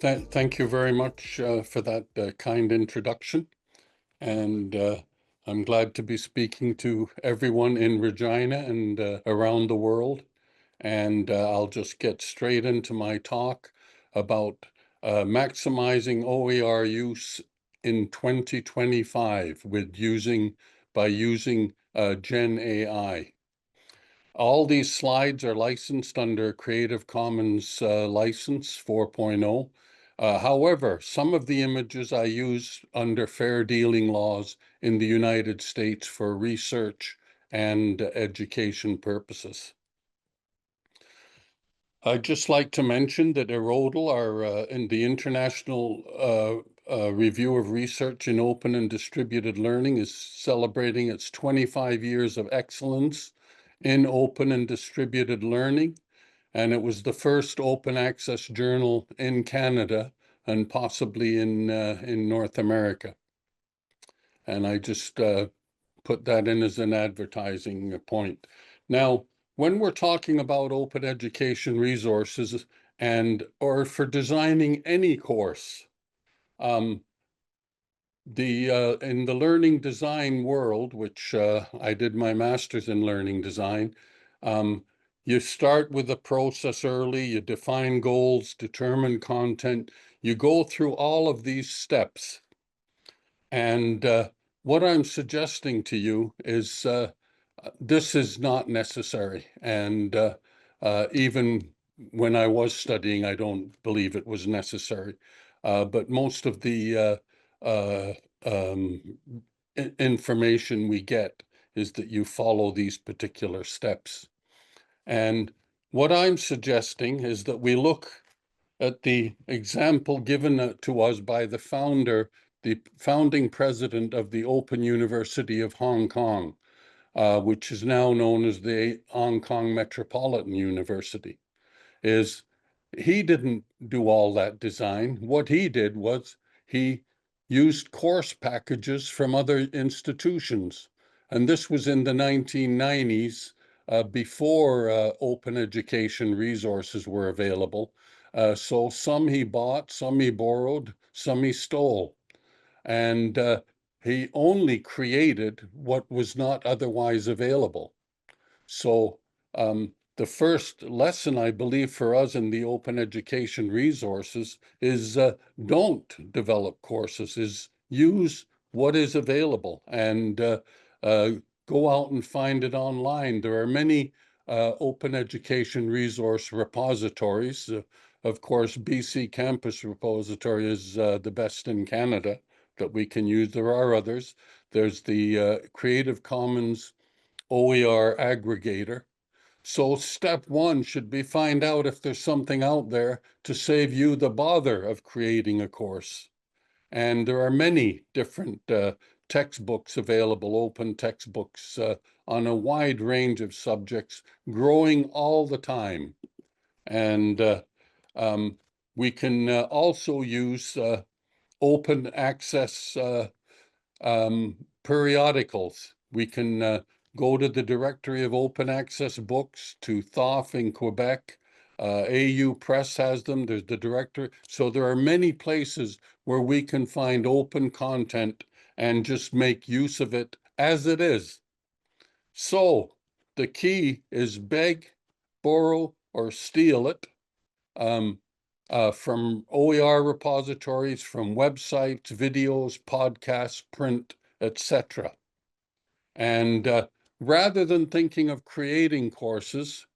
Thank you very much for that kind introduction. And I'm glad to be speaking to everyone in Regina and around the world. And I'll just get straight into my talk about maximizing OER use in 2025 by using Gen AI. All these slides are licensed under Creative Commons license 4.0. However, some of the images I use under fair dealing laws in the United States for research and education purposes. I'd just like to mention that ERODL are in the International Review of Research in Open and Distributed Learning is celebrating its 25 years of excellence in open and distributed learning. And it was the first open access journal in Canada and possibly in North America. And I just put that in as an advertising point. Now, when we're talking about open education resources or for designing any course, in the learning design world, which I did my master's in learning design, you start with the process early, you define goals, determine content, you go through all of these steps. And what I'm suggesting to you is this is not necessary. And even when I was studying, I don't believe it was necessary. But most of the information we get is that you follow these particular steps. And what I'm suggesting is that we look at the example given to us by the founding president of the Open University of Hong Kong, which is now known as the Hong Kong Metropolitan University. He didn't do all that design. What he did was he used course packages from other institutions. And this was in the 1990s, before open education resources were available. So some he bought, some he borrowed, some he stole. And he only created what was not otherwise available. So the first lesson, I believe, for us in the open education resources is don't develop courses, is use what is available and go out and find it online. There are many open education resource repositories. Of course, BC Campus Repository is the best in Canada that we can use. There are others. There's the Creative Commons OER aggregator. So step one should be find out if there's something out there to save you the bother of creating a course. And there are many different textbooks available, open textbooks on a wide range of subjects, growing all the time. And we can also use open access periodicals. We can go to the Directory of Open Access Books, to THOF in Quebec. AU Press has them. There's the director. So there are many places where we can find open content and just make use of it as it is. So the key is beg, borrow, or steal it from OER repositories, from websites, videos, podcasts, print, etc. And rather than thinking of creating courses,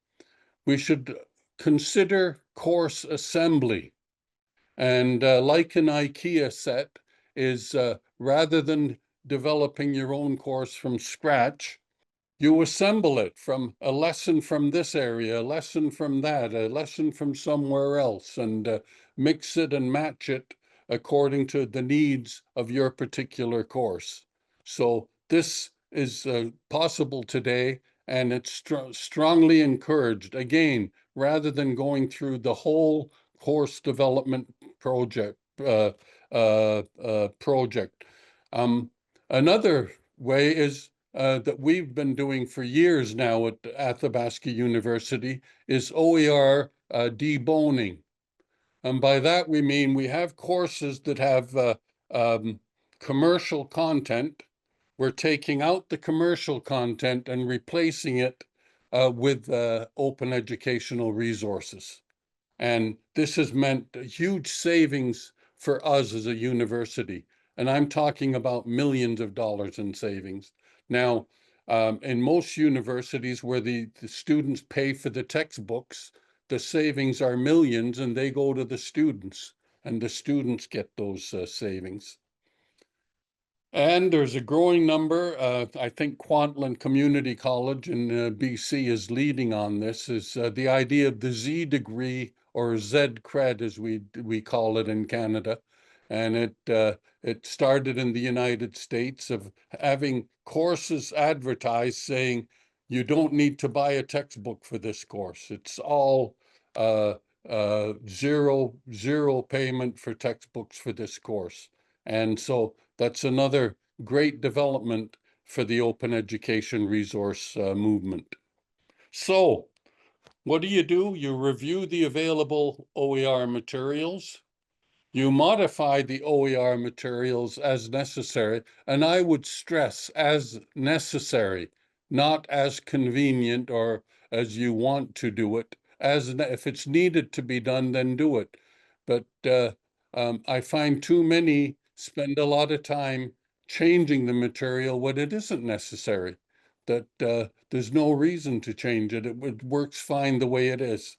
we should consider course assembly. And like an IKEA set is rather than developing your own course from scratch, you assemble it from a lesson from this area, a lesson from that, a lesson from somewhere else, and mix it and match it according to the needs of your particular course. So this is possible today, and it's strongly encouraged, again, rather than going through the whole course development project. Another way is that we've been doing for years now at Athabasca University is OER deboning. And by that, we mean we have courses that have um, commercial content. We're taking out the commercial content and replacing it with open educational resources. And this has meant huge savings for us as a university. And I'm talking about millions of dollars in savings. Now, in most universities where the students pay for the textbooks, the savings are millions and they go to the students, and the students get those savings. And there's a growing number, I think Kwantlen Community College in BC is leading on this, is the idea of the Z degree or Z cred as we call it in Canada. And it started in the United States of having courses advertised saying you don't need to buy a textbook for this course. It's all uh, zero payment for textbooks for this course. And so that's another great development for the open education resource movement. So what do? You review the available OER materials. You modify the OER materials as necessary, and I would stress as necessary, not as convenient or as you want to do it. As if it's needed to be done, then do it. But I find too many spend a lot of time changing the material when it isn't necessary. That there's no reason to change it. It works fine the way it is.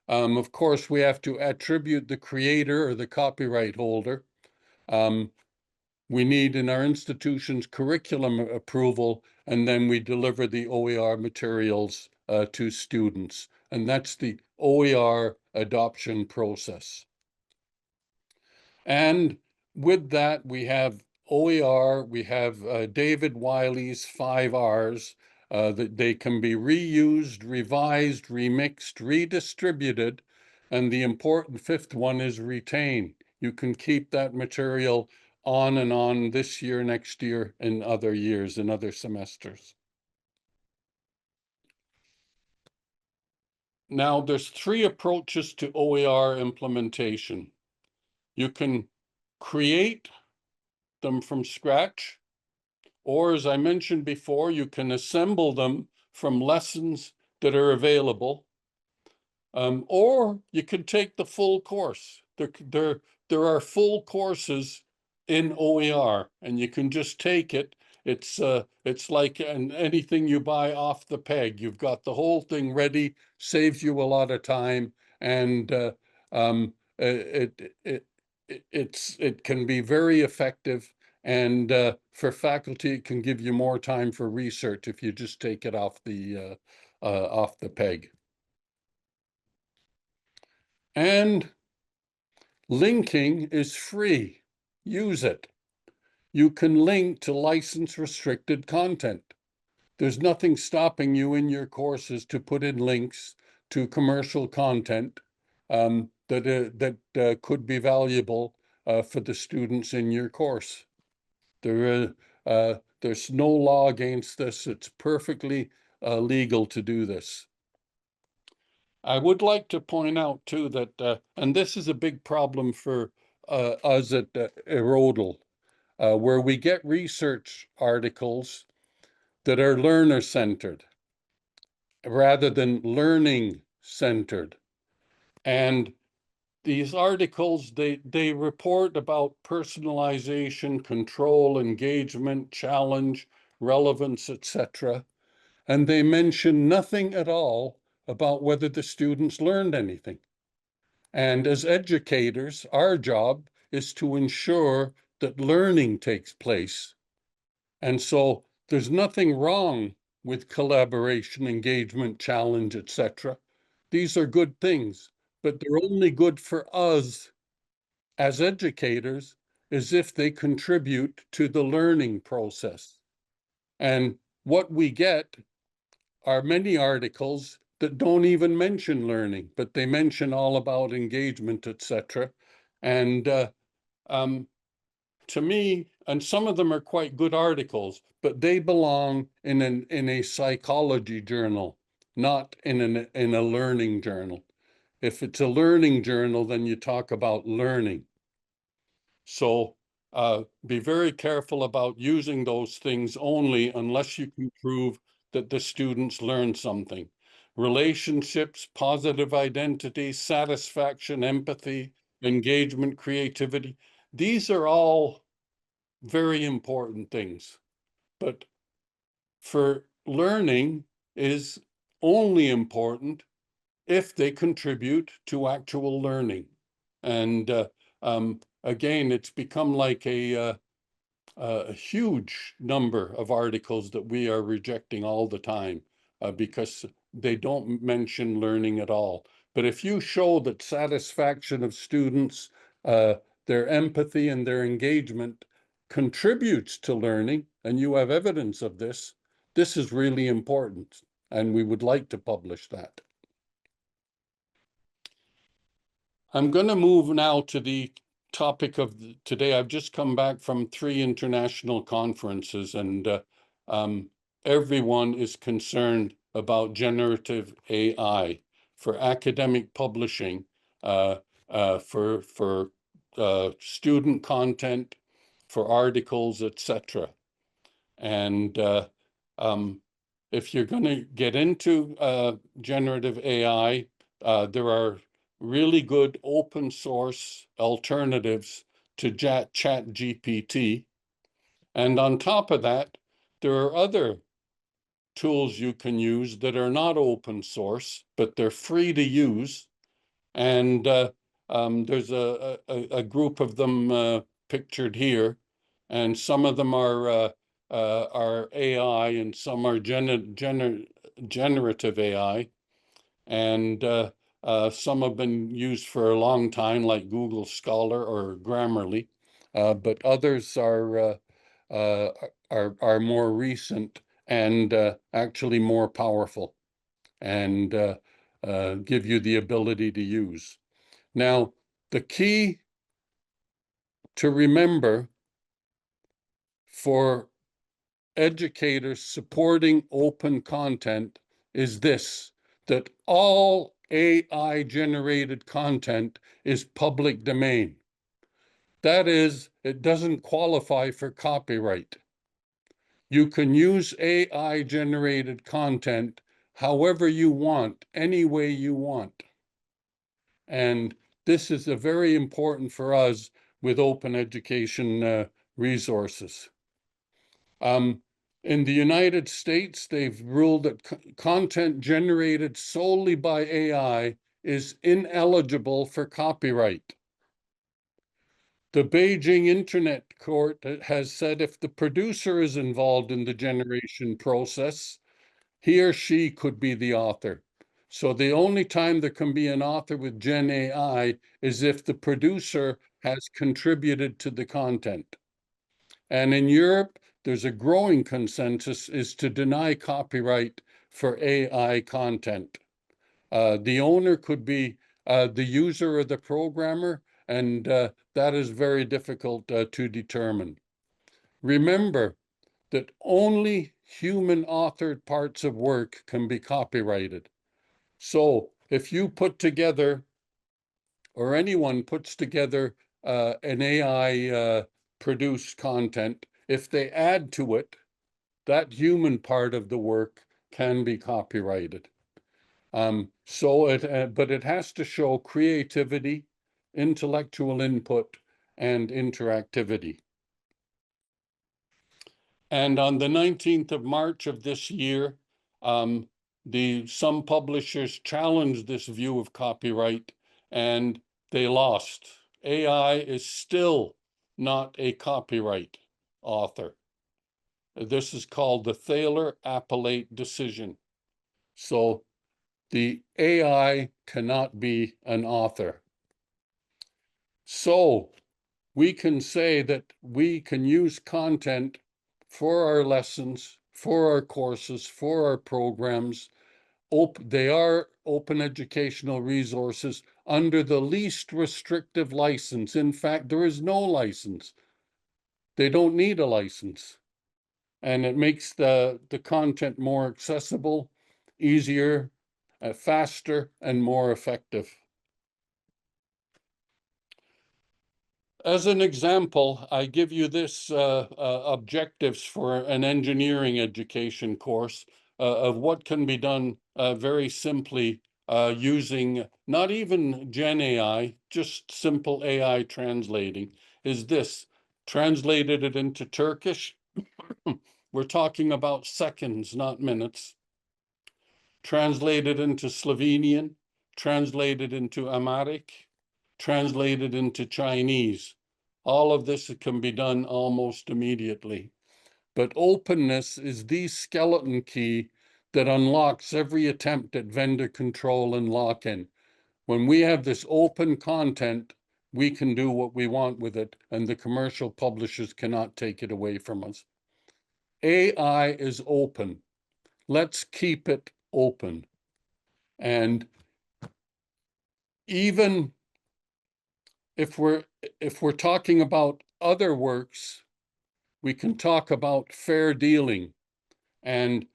Of course, we have to attribute the creator or the copyright holder. Um, we need in our institution's curriculum approval, and then we deliver the OER materials to students. And that's the OER adoption process. And with that, we have OER, we have David Wiley's 5 Rs, that they can be reused, revised, remixed, redistributed. And the important fifth one is retain. You can keep that material on and on this year, next year, and other years, and other semesters. Now, there's 3 approaches to OER implementation. You can create them from scratch, or as I mentioned before, you can assemble them from lessons that are available, or you can take the full course. There are full courses in OER, and you can just take it. It's like anything you buy off the peg. You've got the whole thing ready, saves you a lot of time, and it can be very effective. And for faculty, it can give you more time for research if you just take it off the peg. And linking is free. Use it. You can link to license restricted content. There's nothing stopping you in your courses to put in links to commercial content that could be valuable for the students in your course. There's no law against this. It's perfectly legal to do this. I would like to point out too that, and this is a big problem for us at Erodal, where we get research articles that are learner-centered rather than learning-centered. And these articles, they report about personalization, control, engagement, challenge, relevance, etc. And they mention nothing at all about whether the students learned anything. And as educators, our job is to ensure that learning takes place. And so there's nothing wrong with collaboration, engagement, challenge, etc. These are good things, but they're only good for us as educators as if they contribute to the learning process. And what we get are many articles that don't even mention learning, but they mention all about engagement, etc. And to me, and some of them are quite good articles, but they belong in a psychology journal, not in a learning journal. If it's a learning journal, then you talk about learning. So be very careful about using those things only unless you can prove that the students learn something. Relationships, positive identity, satisfaction, empathy, engagement, creativity. These are all very important things. But for learning is only important if they contribute to actual learning. And again, it's become like a huge number of articles that we are rejecting all the time because they don't mention learning at all. But if you show that satisfaction of students, their empathy and their engagement contributes to learning, and you have evidence of this, this is really important, and we would like to publish that. I'm going to move now to the topic of today. I've just come back from 3 international conferences, and everyone is concerned about generative AI for academic publishing, for student content, for articles, etc. And if you're going to get into generative AI, there are really good open source alternatives to Chat GPT. And on top of that, there are other tools you can use that are not open source, but they're free to use. And there's a group of them pictured here, and some of them are AI, and some are generative AI, and some have been used for a long time, like Google Scholar or Grammarly, but others are more recent and actually more powerful and give you the ability to use. Now, the key to remember for educators supporting open content is this, that all AI generated content is public domain. That is, it doesn't qualify for copyright. You can use AI generated content however you want, any way you want. And this is a very important for us with open education resources. In the United States, they've ruled that content generated solely by AI is ineligible for copyright. The Beijing Internet Court has said if the producer is involved in the generation process, he or she could be the author. So the only time there can be an author with Gen AI is if the producer has contributed to the content. And in Europe, there's a growing consensus is to deny copyright for AI content. The owner could be the user or the programmer, and that is very difficult to determine. Remember that only human authored parts of work can be copyrighted. So if you put together, or anyone puts together an AI produced content, if they add to it, that human part of the work can be copyrighted. But it has to show creativity, intellectual input, and interactivity. And on the 19th of March of this year, some publishers challenged this view of copyright, and they lost. AI is still not a copyright author. This is called the Thaler Appellate decision. So the AI cannot be an author. So we can say that we can use content for our lessons, for our courses, for our programs. They are open educational resources under the least restrictive license. In fact, there is no license. They don't need a license. And it makes the content more accessible, easier, faster, and more effective. As an example, I give you this objectives for an engineering education course of what can be done very simply using not even Gen AI, just simple AI translating, is this. Translated it into Turkish. We're talking about seconds, not minutes. Translated into Slovenian, translated into Amharic, translated into Chinese. All of this can be done almost immediately. But openness is the skeleton key that unlocks every attempt at vendor control and lock-in. When we have this open content, we can do what we want with it, and the commercial publishers cannot take it away from us. AI is open. Let's keep it open. And even if we're talking about other works, we can talk about fair dealing. And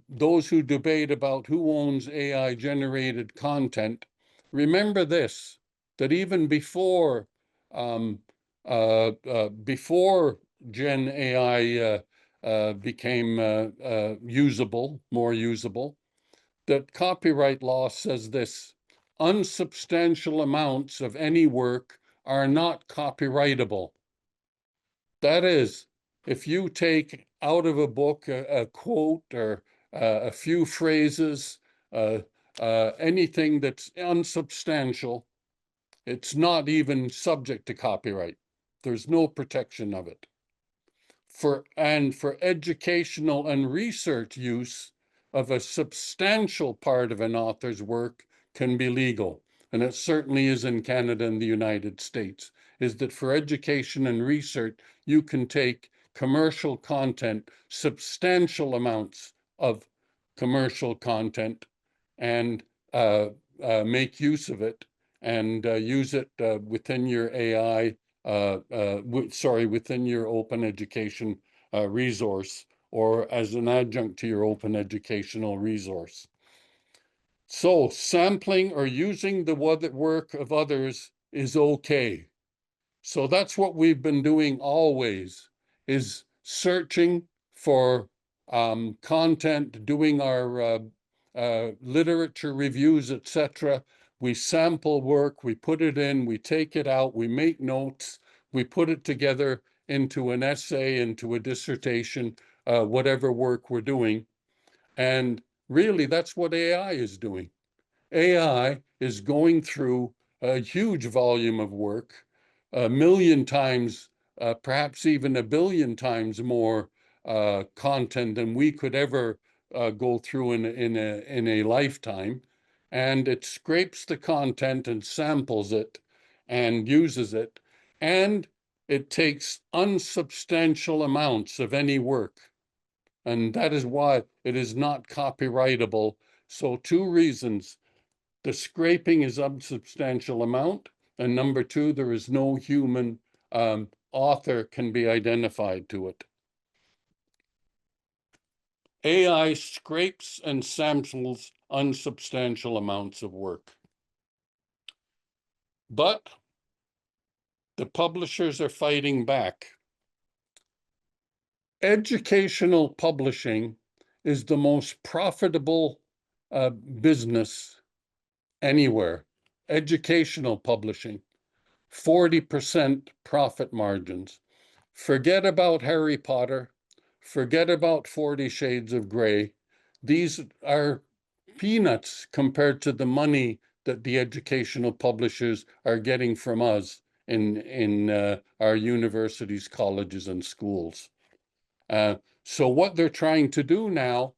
those who debate about who owns AI generated content, remember this, that even before Gen AI became more usable, that copyright law says this: unsubstantial amounts of any work are not copyrightable. That is, if you take out of a book a quote or a few phrases, anything that's unsubstantial, it's not even subject to copyright. There's no protection of it. For educational and research use of a substantial part of an author's work can be legal. And it certainly is in Canada and the United States, is that for education and research, you can take commercial content, substantial amounts of commercial content, and make use of it and use it within your AI within your open education resource or as an adjunct to your open educational resource. So sampling or using the work of others is okay. So that's what we've been doing always, is searching for content, doing our literature reviews, etc. We sample work, we put it in, we take it out, we make notes, we put it together into an essay, into a dissertation, whatever work we're doing. And really, that's what AI is doing. AI is going through a huge volume of work, a million times, perhaps even a billion times more content than we could ever go through in a lifetime. And it scrapes the content and samples it and uses it. And it takes unsubstantial amounts of any work. And that is why it is not copyrightable. So two reasons. The scraping is unsubstantial amount. And number two, there is no human author can be identified to it. AI scrapes and samples unsubstantial amounts of work. But the publishers are fighting back. Educational publishing is the most profitable business anywhere. Educational publishing, 40% profit margins. Forget about Harry Potter. Forget about 40 Shades of Grey. These are peanuts compared to the money that the educational publishers are getting from us in our universities, colleges, and schools. So what they're trying to do now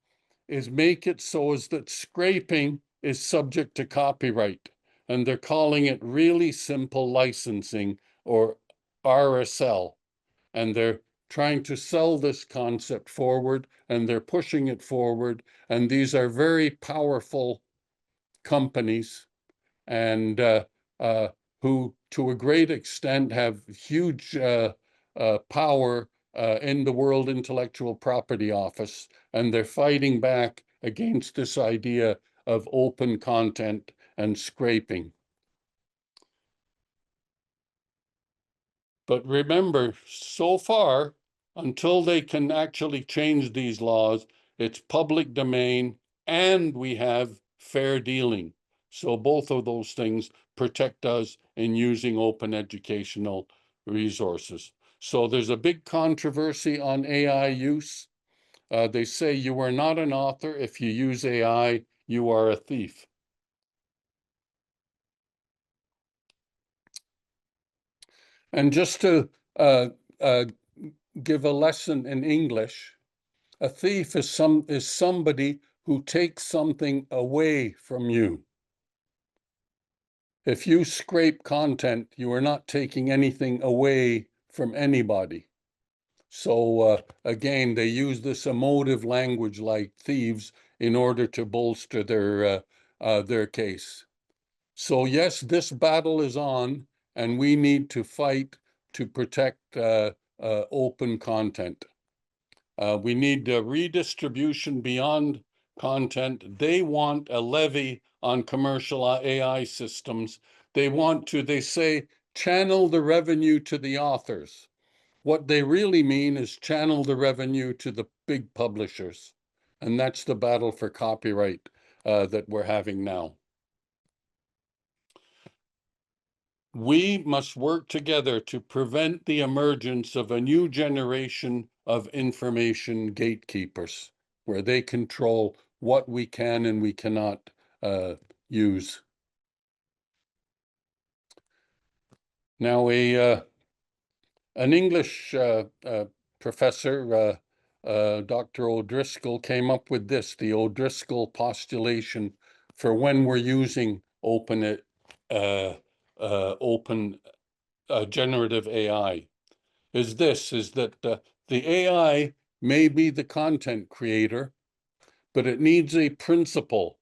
is make it so as that scraping is subject to copyright. And they're calling it really simple licensing, or RSL. And they're trying to sell this concept forward, and they're pushing it forward. And these are very powerful companies and who, to a great extent, have huge power in the World Intellectual Property Office, and they're fighting back against this idea of open content and scraping. But remember, so far, until they can actually change these laws, it's public domain and we have fair dealing. So both of those things protect us in using open educational resources. So there's a big controversy on AI use. They say you are not an author. If you use AI, you are a thief. And just to uh, uh, give a lesson in English, a thief is somebody who takes something away from you. If you scrape content, you are not taking anything away from anybody. So again, they use this emotive language like thieves in order to bolster their case. So yes, this battle is on, and we need to fight to protect open content. We need redistribution beyond content. They want a levy on commercial AI systems. They say, channel the revenue to the authors. What they really mean is channel the revenue to the big publishers. And that's the battle for copyright that we're having now. We must work together to prevent the emergence of a new generation of information gatekeepers, where they control what we can and we cannot use. Now, an English professor, Dr. O'Driscoll, came up with this, the O'Driscoll postulation for when we're using open generative AI. Is that the AI may be the content creator, but it needs a principal.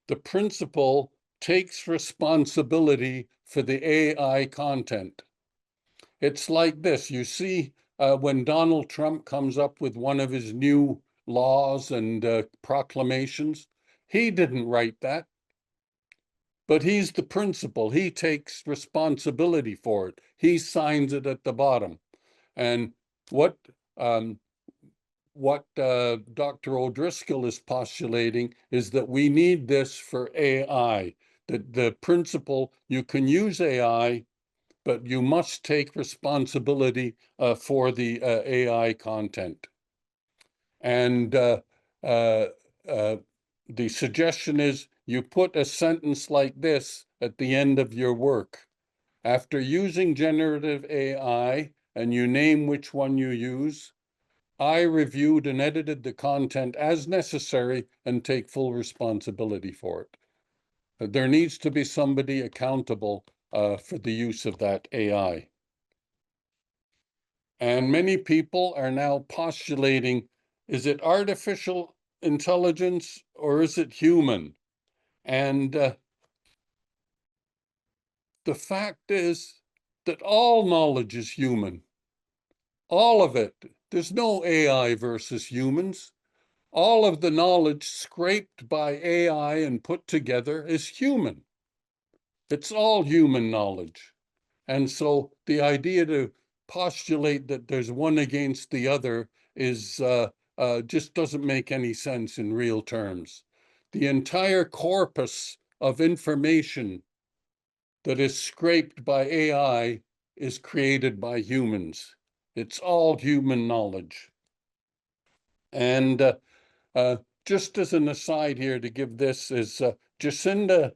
The principal takes responsibility for the AI content. It's like this. You see, when Donald Trump comes up with one of his new laws and proclamations, he didn't write that, but he's the principal. He takes responsibility for it. He signs it at the bottom. And what Dr. O'Driscoll is postulating is that we need this for AI. That the principle, you can use AI, but you must take responsibility for the AI content. And uh, uh, the suggestion is you put a sentence like this at the end of your work. After using generative AI, and you name which one you use, I reviewed and edited the content as necessary and take full responsibility for it. There needs to be somebody accountable for the use of that AI. And many people are now postulating, is it artificial intelligence or is it human? And the fact is that all knowledge is human. All of it. There's no AI versus humans. All of the knowledge scraped by AI and put together is human. It's all human knowledge. And so the idea to postulate that there's one against the other is just doesn't make any sense in real terms. The entire corpus of information that is scraped by AI is created by humans. It's all human knowledge. And just as an aside here to give this is Jacinda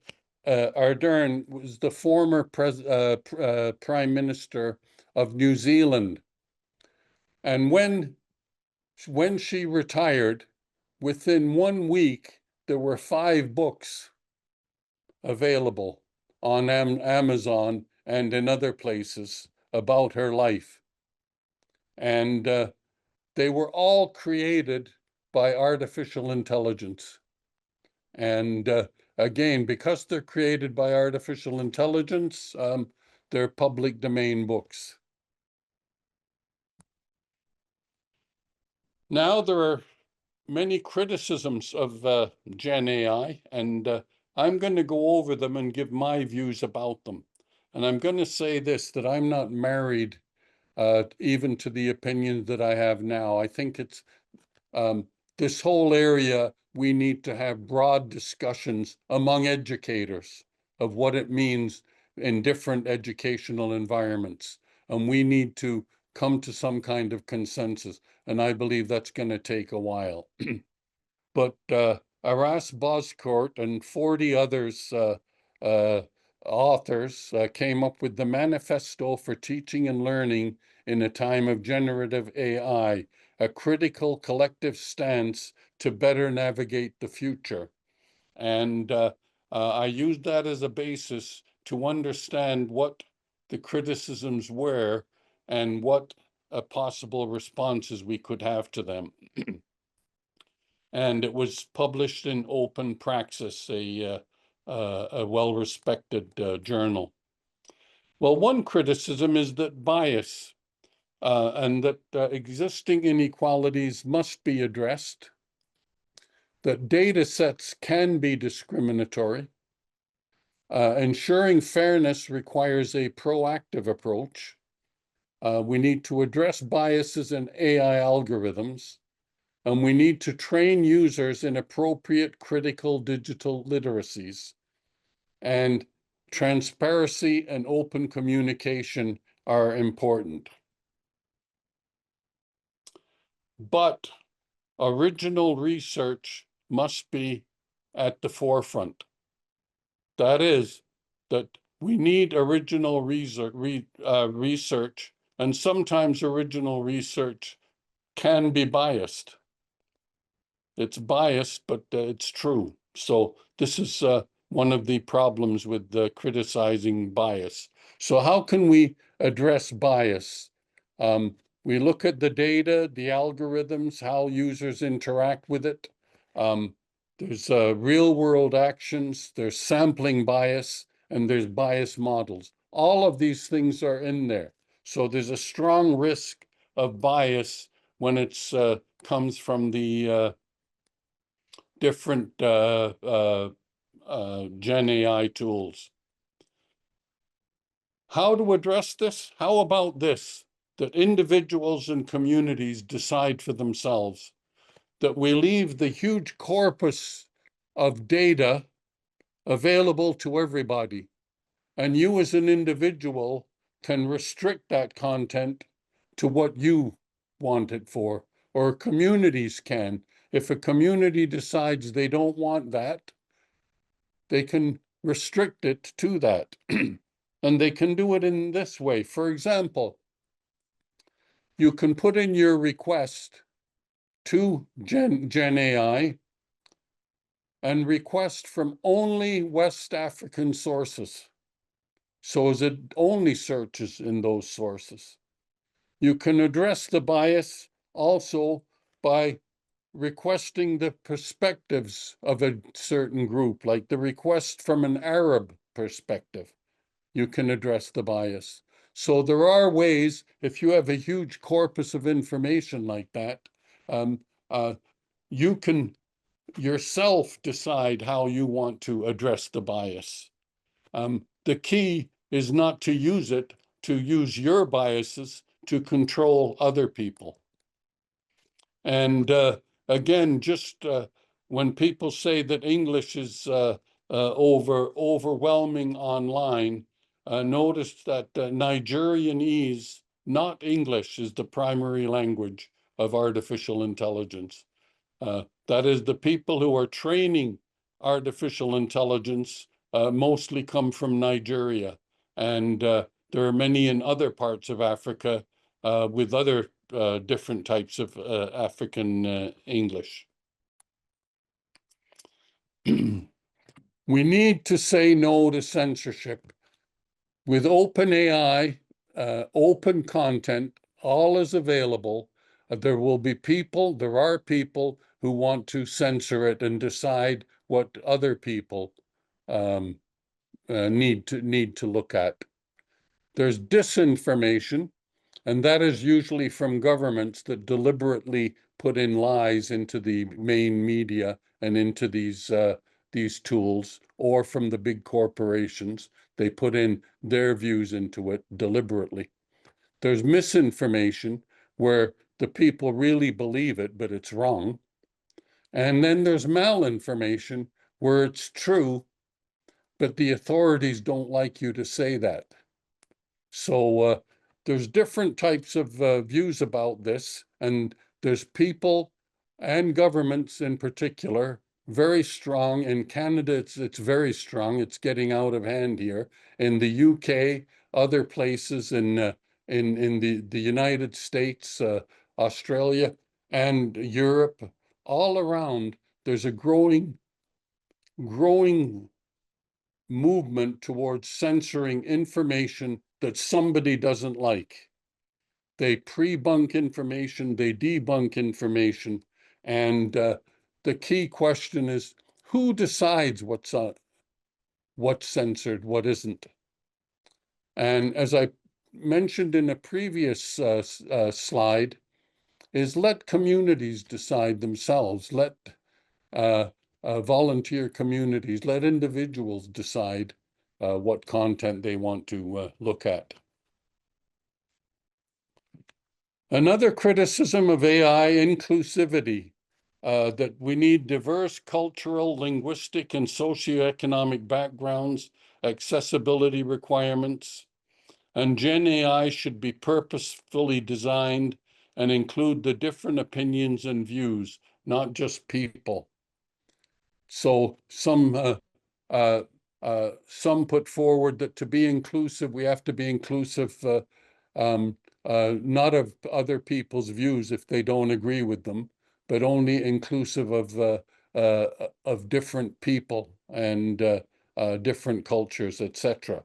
Ardern was the former Prime Minister of New Zealand. And when she retired, within 1 week, there were 5 books available on Amazon and in other places about her life. And they were all created by artificial intelligence. And again, because they're created by artificial intelligence, they're public domain books. Now there are many criticisms of Gen AI, and I'm going to go over them and give my views about them. And I'm going to say this, that I'm not married even to the opinions that I have now. I think it's this whole area, we need to have broad discussions among educators of what it means in different educational environments. And we need to come to some kind of consensus. And I believe that's going to take a while. But Aras Boscourt and 40 others, uh, authors, came up with the Manifesto for Teaching and Learning in a Time of Generative AI, a critical collective stance to better navigate the future. And I used that as a basis to understand what the criticisms were and what possible responses we could have to them. And it was published in Open Praxis, a well-respected journal. Well, one criticism is that bias and that existing inequalities must be addressed, that data sets can be discriminatory. Ensuring fairness requires a proactive approach. We need to address biases in AI algorithms, and we need to train users in appropriate critical digital literacies. And transparency and open communication are important. But original research must be at the forefront. That is, that we need original research, and sometimes original research can be biased. It's biased, but it's true. So this is one of the problems with criticizing bias. So how can we address bias? We look at the data, the algorithms, how users interact with it. There's real world actions, there's sampling bias, and there's bias models. All of these things are in there. So there's a strong risk of bias when it comes from the different Gen AI tools. How to address this? How about this? That individuals and communities decide for themselves, that we leave the huge corpus of data available to everybody. And you as an individual can restrict that content to what you want it for, or communities can. If a community decides they don't want that, they can restrict it to that. And they can do it in this way. For example, you can put in your request to Gen AI and request from only West African sources. So as it only searches in those sources. You can address the bias also by requesting the perspectives of a certain group, like the request from an Arab perspective. You can address the bias. So there are ways, if you have a huge corpus of information like that, you can yourself decide how you want to address the bias. The key is not to use it, to use your biases to control other people. And again, just when people say that English is overwhelming online, notice that Nigerianese, not English, is the primary language of artificial intelligence. That is, the people who are training artificial intelligence mostly come from Nigeria. And there are many in other parts of Africa with other different types of African English. We need to say no to censorship. With open AI, open content, all is available. There are people who want to censor it and decide what other people need to look at. There's disinformation, and that is usually from governments that deliberately put in lies into the main media and into these tools, or from the big corporations. They put in their views into it deliberately. There's misinformation where the people really believe it, but it's wrong. And then there's malinformation where it's true, but the authorities don't like you to say that. So there's different types of views about this, and there's people and governments in particular very strong. In Canada, it's very strong. It's getting out of hand here. In the UK, other places in the United States, Australia, and Europe, all around, there's a growing movement towards censoring information that somebody doesn't like. They pre-bunk information, they debunk information, and the key question is who decides what's censored, what isn't? And as I mentioned in a previous slide, is let communities decide themselves. Let volunteer communities, let individuals decide what content they want to look at. Another criticism of AI inclusivity, that we need diverse cultural, linguistic, and socioeconomic backgrounds, accessibility requirements, and Gen AI should be purposefully designed and include the different opinions and views, not just people. So some put forward that to be inclusive, we have to be inclusive not of other people's views if they don't agree with them, but only inclusive of different people and different cultures, etc.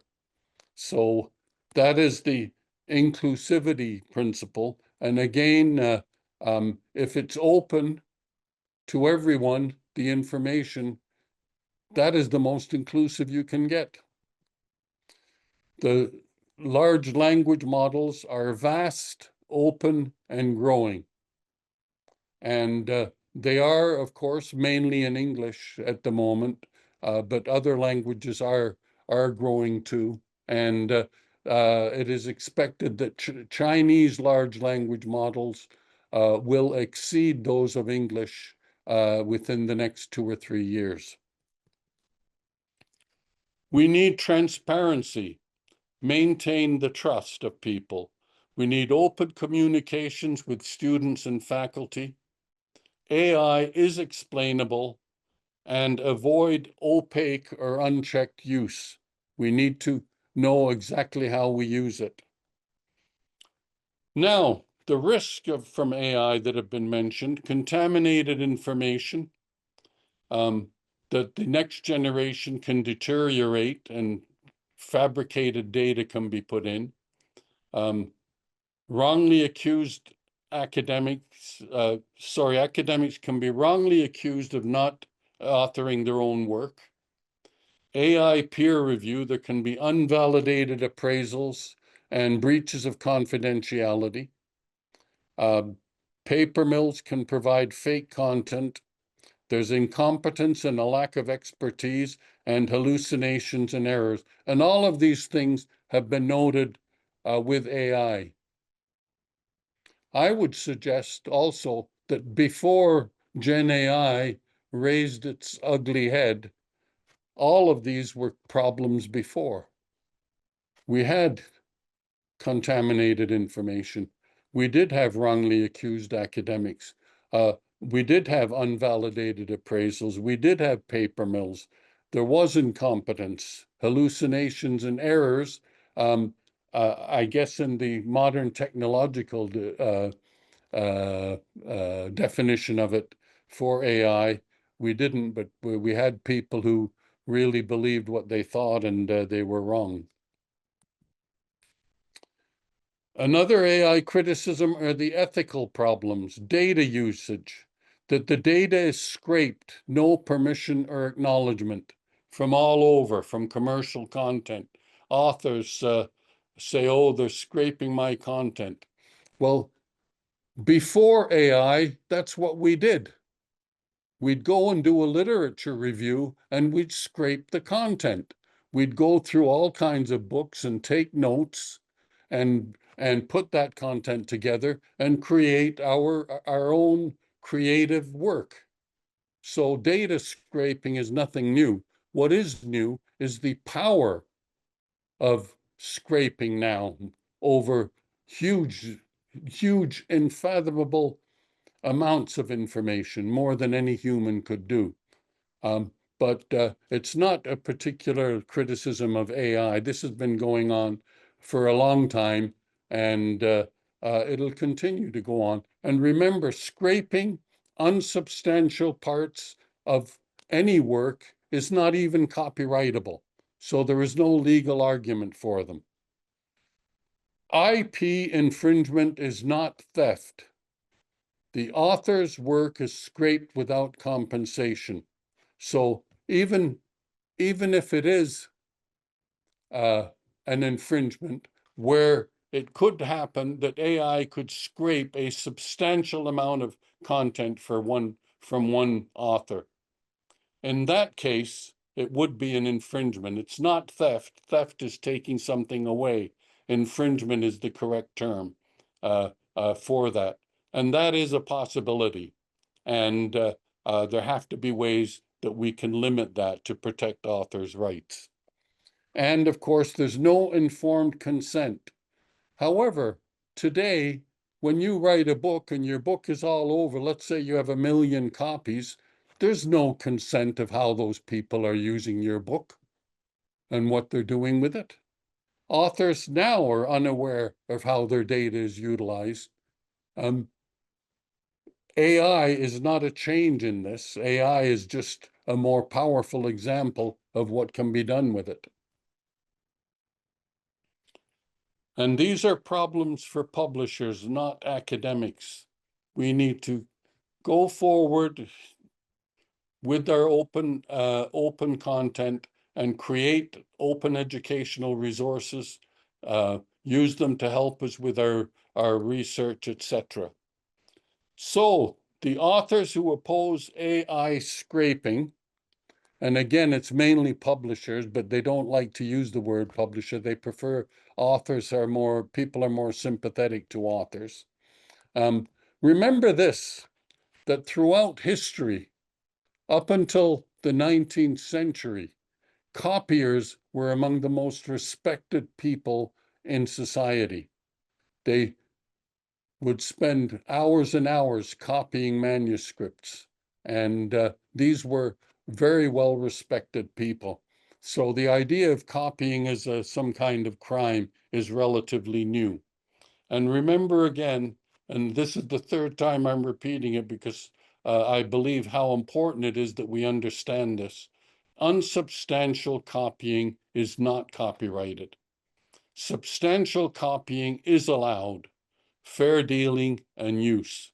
So that is the inclusivity principle. And again, if it's open to everyone, the information, that is the most inclusive you can get. The large language models are vast, open, and growing. And they are, of course, mainly in English at the moment, but other languages are growing too. And it is expected that Chinese large language models will exceed those of English within the next 2 or 3 years. We need transparency, maintain the trust of people. We need open communications with students and faculty. AI is explainable, and avoid opaque or unchecked use. We need to know exactly how we use it. Now, the risk from AI that have been mentioned, contaminated information, that the next generation can deteriorate and fabricated data can be put in. Wrongly accused academics, academics can be wrongly accused of not authoring their own work. AI peer review, there can be unvalidated appraisals and breaches of confidentiality. Paper mills can provide fake content. There's incompetence and a lack of expertise and hallucinations and errors. And all of these things have been noted with AI. I would suggest also that before Gen AI raised its ugly head, all of these were problems before. We had contaminated information. We did have wrongly accused academics. We did have unvalidated appraisals. We did have paper mills. There was incompetence, hallucinations, and errors. I guess in the modern technological definition of it for AI, we didn't, but we had people who really believed what they thought, and they were wrong. Another AI criticism are the ethical problems, data usage, that the data is scraped, no permission or acknowledgement from all over, from commercial content. Authors say, oh, they're scraping my content. Well, before AI, that's what we did. We'd go and do a literature review and we'd scrape the content. We'd go through all kinds of books and take notes and and put that content together and create our own creative work. So data scraping is nothing new. What is new is the power of scraping now over huge, huge, unfathomable amounts of information, more than any human could do. But it's not a particular criticism of AI. This has been going on for a long time, and it'll continue to go on. And remember, scraping unsubstantial parts of any work is not even copyrightable. So there is no legal argument for them. IP infringement is not theft. The author's work is scraped without compensation. So even if it is an infringement, where it could happen that AI could scrape a substantial amount of content from one author. In that case, it would be an infringement. It's not theft. Theft is taking something away. Infringement is the correct term for that. And that is a possibility. And there have to be ways that we can limit that to protect authors' rights. And of course, there's no informed consent. However, today, when you write a book and your book is all over, let's say you have 1 million copies, there's no consent of how those people are using your book and what they're doing with it. Authors now are unaware of how their data is utilized. AI is not a change in this. AI is just a more powerful example of what can be done with it. And these are problems for publishers, not academics. We need to go forward with our open content and create open educational resources, use them to help us with our research, etc. So the authors who oppose AI scraping, and again, it's mainly publishers, but they don't like to use the word publisher. They prefer people are more sympathetic to authors. Remember this, that throughout history, up until the 19th century, copiers were among the most respected people in society. They would spend hours and hours copying manuscripts, and these were very well respected people. So the idea of copying as some kind of crime is relatively new. And remember again, and this is the third time I'm repeating it because I believe how important it is that we understand this. Unsubstantial copying is not copyrighted. Substantial copying is allowed, fair dealing and use.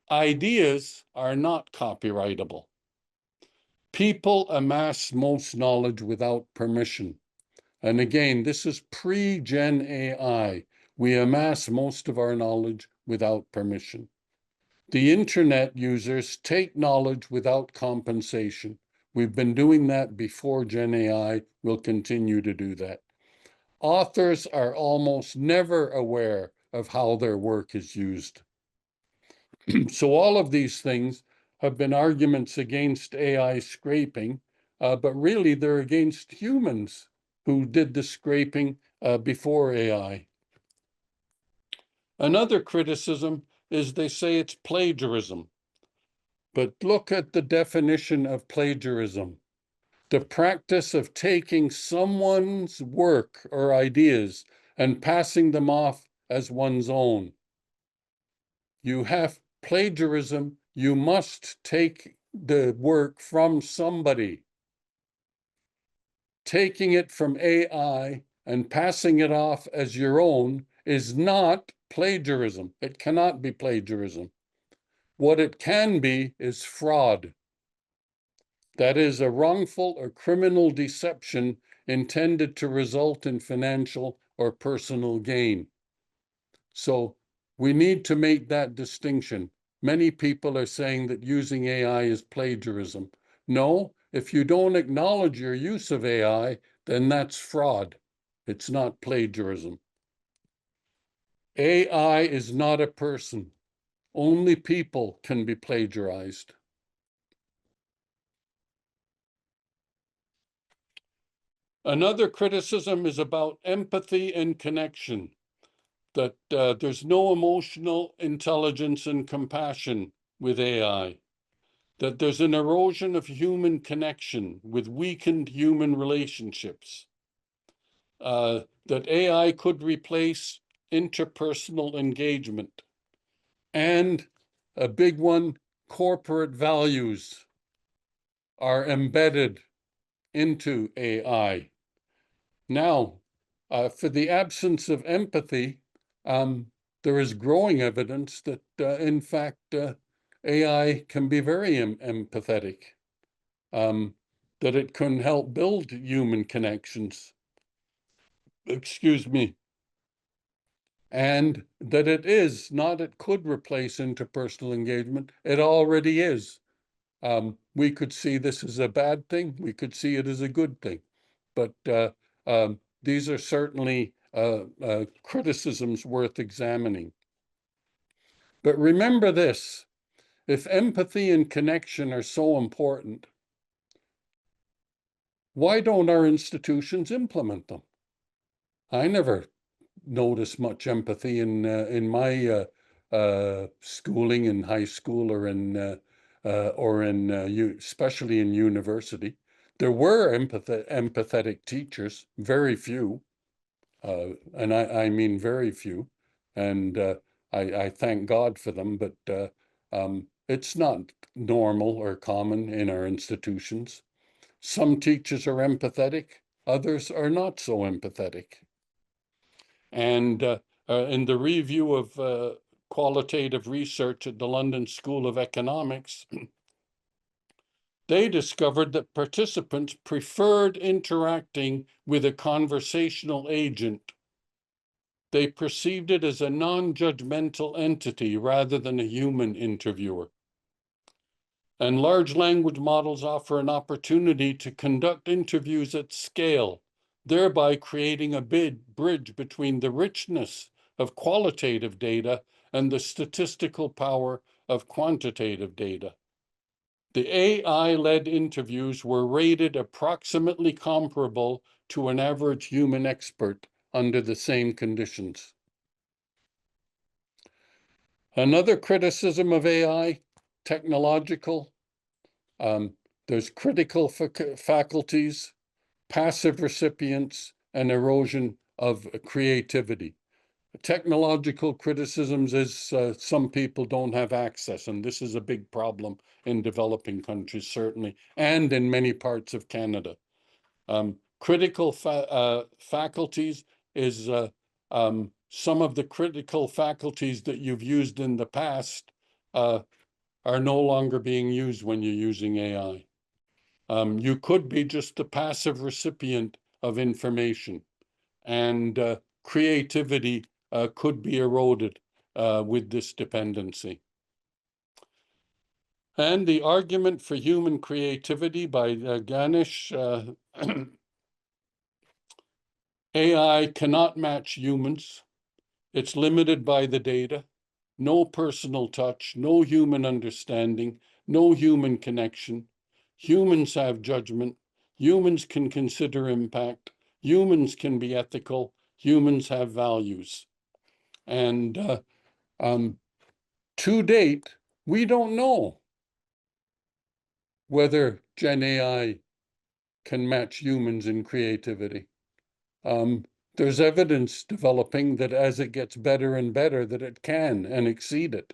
Ideas are not copyrightable. People amass most knowledge without permission. And again, this is pre-Gen AI. We amass most of our knowledge without permission. The internet users take knowledge without compensation. We've been doing that before Gen AI. We'll continue to do that. Authors are almost never aware of how their work is used. So all of these things have been arguments against AI scraping, but really they're against humans who did the scraping before AI. Another criticism is they say it's plagiarism. But look at the definition of plagiarism. The practice of taking someone's work or ideas and passing them off as one's own. You have plagiarism, you must take the work from somebody. Taking it from AI and passing it off as your own is not plagiarism. It cannot be plagiarism. What it can be is fraud. That is a wrongful or criminal deception intended to result in financial or personal gain. So we need to make that distinction. Many people are saying that using AI is plagiarism. No, if you don't acknowledge your use of AI, then that's fraud. It's not plagiarism. AI is not a person. Only people can be plagiarized. Another criticism is about empathy and connection, that there's no emotional intelligence and compassion with AI, that there's an erosion of human connection with weakened human relationships, that AI could replace interpersonal engagement, and a big one, corporate values are embedded into AI. Now, for the absence of empathy, there is growing evidence that, in fact, AI can be very empathetic, that it can help build human connections, excuse me, and that it is, not it could replace interpersonal engagement, it already is. We could see this as a bad thing, we could see it as a good thing, but these are certainly criticisms worth examining. But remember this, if empathy and connection are so important, why don't our institutions implement them? I never noticed much empathy in my schooling in high school or in especially in university. There were empathetic teachers, very few, and I mean very few, and I thank God for them, but it's not normal or common in our institutions. Some teachers are empathetic, others are not so empathetic. And in the review of qualitative research at the London School of Economics, they discovered that participants preferred interacting with a conversational agent. They perceived it as a non-judgmental entity rather than a human interviewer. And large language models offer an opportunity to conduct interviews at scale, thereby creating a bridge between the richness of qualitative data and the statistical power of quantitative data. The AI-led interviews were rated approximately comparable to an average human expert under the same conditions. Another criticism of AI, technological, there's critical faculties, passive recipients, and erosion of creativity. Technological criticisms is some people don't have access, and this is a big problem in developing countries, certainly, and in many parts of Canada. Critical faculties is some of the critical faculties that you've used in the past are no longer being used when you're using AI. You could be just the passive recipient of information, and creativity could be eroded with this dependency. And the argument for human creativity by Ganesh, AI cannot match humans. It's limited by the data. No personal touch, no human understanding, no human connection. Humans have judgment. Humans can consider impact. Humans can be ethical. Humans have values. And to date, we don't know whether Gen AI can match humans in creativity. There's evidence developing that as it gets better and better, that it can and exceed it.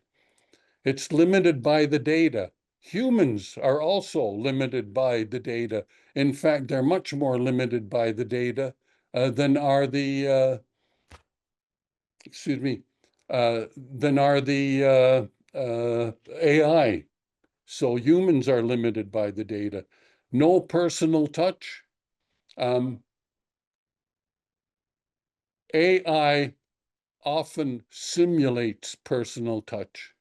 It's limited by the data. Humans are also limited by the data. In fact, they're much more limited by the data than are the, AI. So humans are limited by the data. No personal touch. AI often simulates personal touch.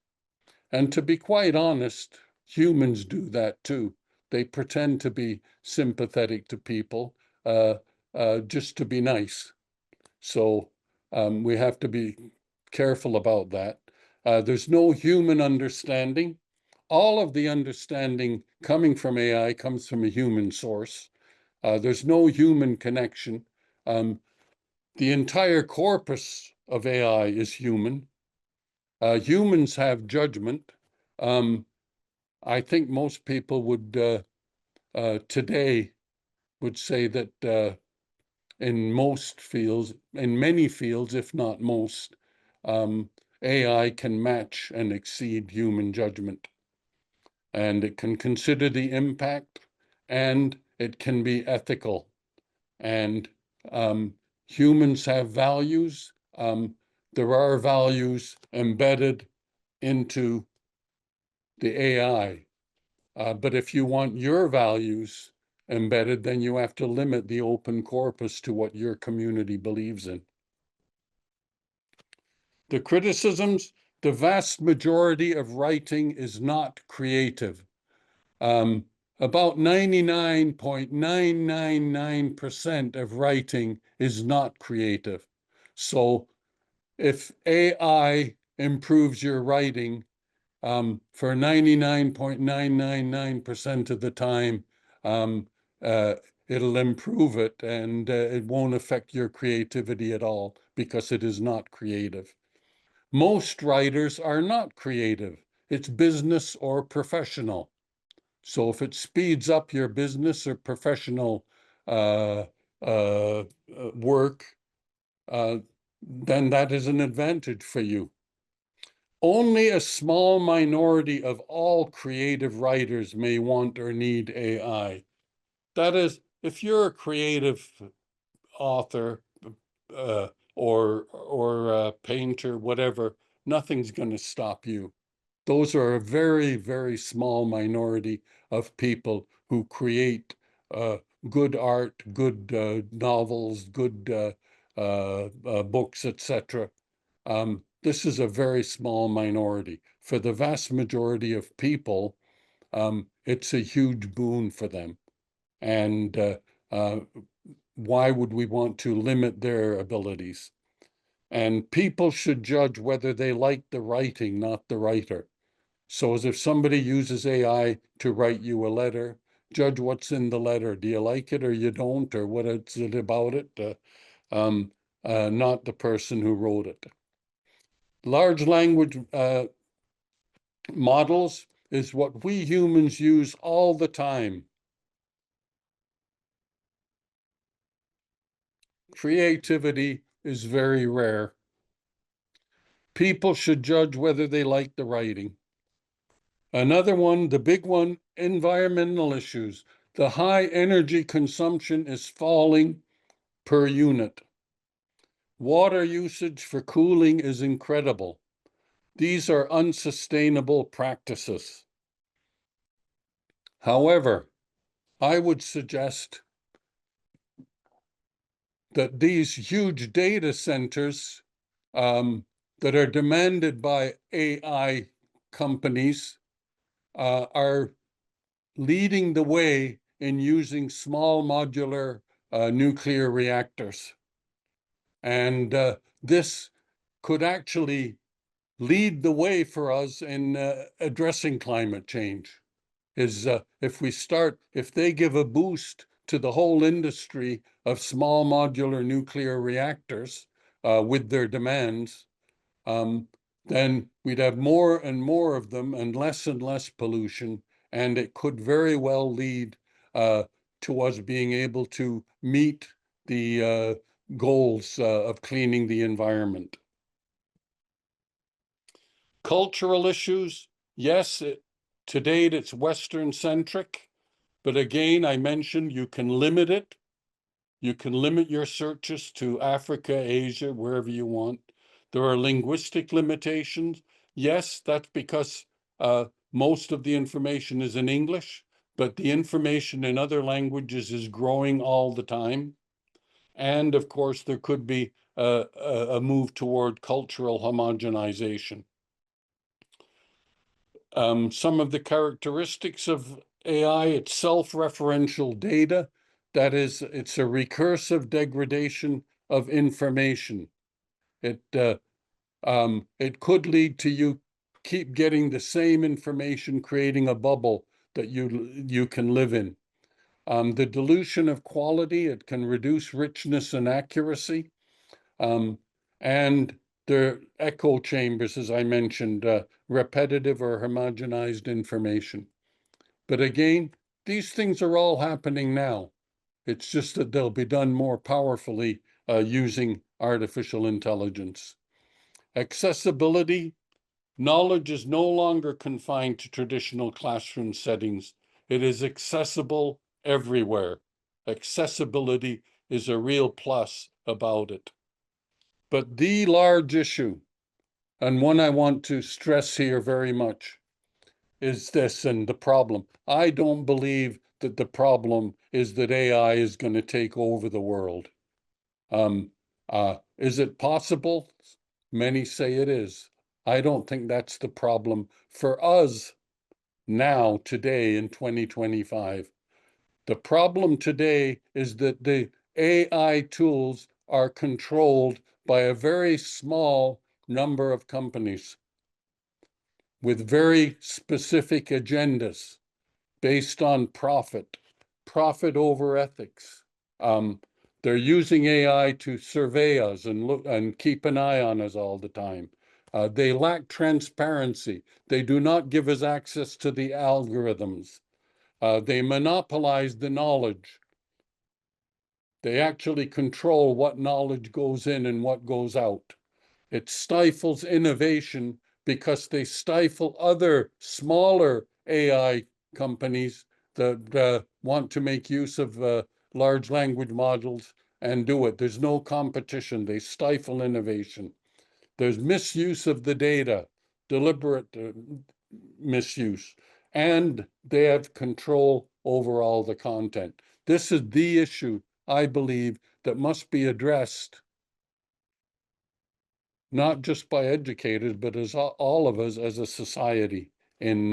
And to be quite honest, humans do that too. They pretend to be sympathetic to people just to be nice. So we have to be careful about that. There's no human understanding. All of the understanding coming from AI comes from a human source. There's no human connection. The entire corpus of AI is human. Humans have judgment. I think most people would today would say that in most fields, in many fields, if not most, AI can match and exceed human judgment. And it can consider the impact, and it can be ethical. And humans have values. There are values embedded into the AI. But if you want your values embedded, then you have to limit the open corpus to what your community believes in. The criticisms, the vast majority of writing is not creative. About 99.999% of writing is not creative. So if AI improves your writing, for 99.999% of the time, uh, it'll improve it, and it won't affect your creativity at all because it is not creative. Most writers are not creative. It's business or professional. So if it speeds up your business or professional uh, work, then that is an advantage for you. Only a small minority of all creative writers may want or need AI. That is, if you're a creative author or painter, whatever, nothing's going to stop you. Those are a very, very small minority of people who create uh, good art, good novels, good books, etc. This is a very small minority. For the vast majority of people, it's a huge boon for them. And uh, why would we want to limit their abilities? And people should judge whether they like the writing, not the writer. So as if somebody uses AI to write you a letter, judge what's in the letter. Do you like it or you don't, or what is it about it? Not the person who wrote it. Large language models is what we humans use all the time. Creativity is very rare. People should judge whether they like the writing. Another one, the big one, environmental issues. The high energy consumption is falling per unit. Water usage for cooling is incredible. These are unsustainable practices. However, I would suggest that these huge data centers that are demanded by AI companies are leading the way in using small modular nuclear reactors. And this could actually lead the way for us in addressing climate change. Is if they give a boost to the whole industry of small modular nuclear reactors with their demands, then we'd have more and more of them and less pollution, and it could very well lead to us being able to meet the goals of cleaning the environment. Cultural issues, yes, to date it's Western centric, but again, I mentioned you can limit it. You can limit your searches to Africa, Asia, wherever you want. There are linguistic limitations. Yes, that's because most of the information is in English, but the information in other languages is growing all the time. And of course, there could be a move toward cultural homogenization. Some of the characteristics of AI, it's self-referential data. That is, it's a recursive degradation of information. It It could lead to you keep getting the same information, creating a bubble that you can live in. The dilution of quality, it can reduce richness and accuracy. And the echo chambers, as I mentioned, repetitive or homogenized information. But again, these things are all happening now. It's just that they'll be done more powerfully using artificial intelligence. Accessibility, knowledge is no longer confined to traditional classroom settings. It is accessible everywhere. Accessibility is a real plus about it. But the large issue, and one I want to stress here very much, is this and the problem. I don't believe that the problem is that AI is going to take over the world. Is it possible? Many say it is. I don't think that's the problem for us now, today in 2025. The problem today is that the AI tools are controlled by a very small number of companies with very specific agendas based on profit over ethics. They're using AI to survey us and look and keep an eye on us all the time. They lack transparency. They do not give us access to the algorithms. They monopolize the knowledge. They actually control what knowledge goes in and what goes out. It stifles innovation because they stifle other smaller AI companies that want to make use of large language models and do it. There's no competition. They stifle innovation. There's misuse of the data, deliberate misuse, and they have control over all the content. This is the issue, I believe, that must be addressed not just by educators, but as all of us as a society in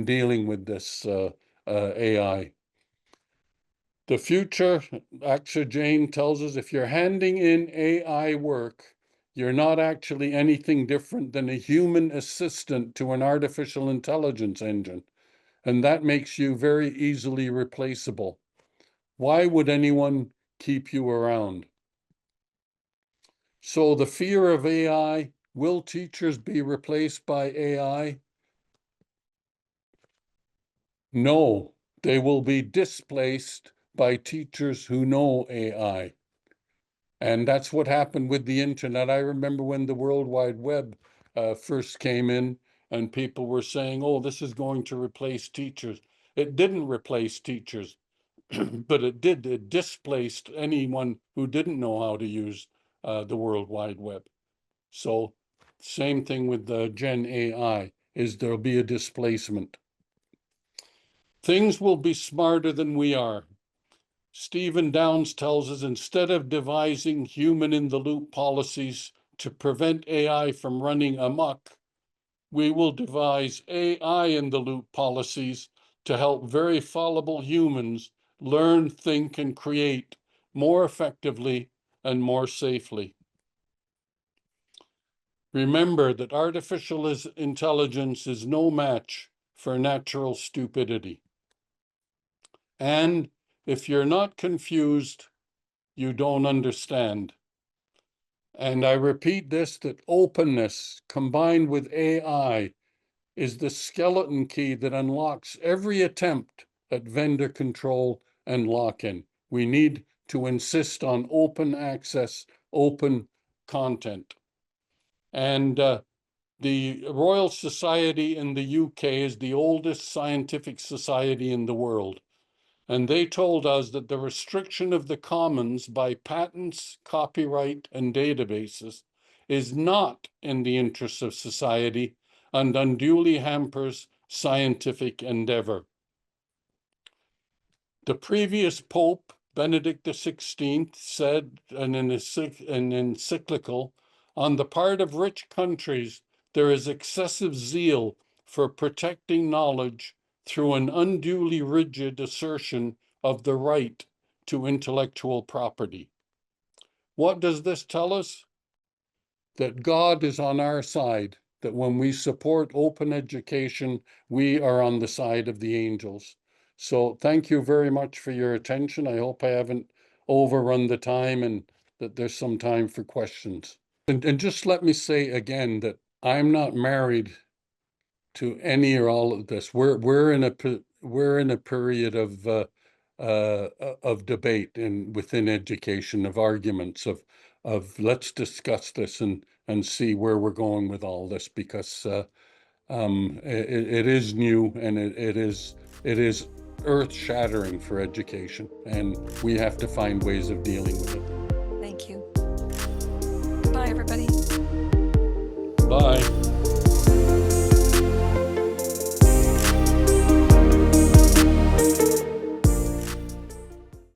dealing with this AI. The future, actually, Jane tells us, if you're handing in AI work, you're not actually anything different than a human assistant to an artificial intelligence engine. And that makes you very easily replaceable. Why would anyone keep you around? So the fear of AI, will teachers be replaced by AI? No, they will be displaced by teachers who know AI. And that's what happened with the internet. I remember when the World Wide Web first came in and people were saying, oh, this is going to replace teachers. It didn't replace teachers, but it displaced anyone who didn't know how to use the World Wide Web. So same thing with the Gen AI, is there'll be a displacement. Things will be smarter than we are. Stephen Downes tells us, instead of devising human-in-the-loop policies to prevent AI from running amok, we will devise AI-in-the-loop policies to help very fallible humans learn, think, and create more effectively and more safely. Remember that artificial intelligence is no match for natural stupidity. And if you're not confused, you don't understand. And I repeat this, that openness combined with AI is the skeleton key that unlocks every attempt at vendor control and lock-in. We need to insist on open access, open content. And the Royal Society in the UK is the oldest scientific society in the world. And they told us that the restriction of the commons by patents, copyright, and databases is not in the interests of society and unduly hampers scientific endeavor. The previous Pope, Benedict XVI, said in an encyclical, on the part of rich countries, there is excessive zeal for protecting knowledge through an unduly rigid assertion of the right to intellectual property. What does this tell us? that God is on our side, that when we support open education, we are on the side of the angels. So thank you very much for your attention. I hope I haven't overrun the time and that there's some time for questions. And just let me say again that I'm not married to any or all of this. We're in a period of debate and within education, of arguments, of let's discuss this and see where we're going with all this, because it is new, and it is earth-shattering for education, and we have to find ways of dealing with it. Thank you. Goodbye, everybody. Bye.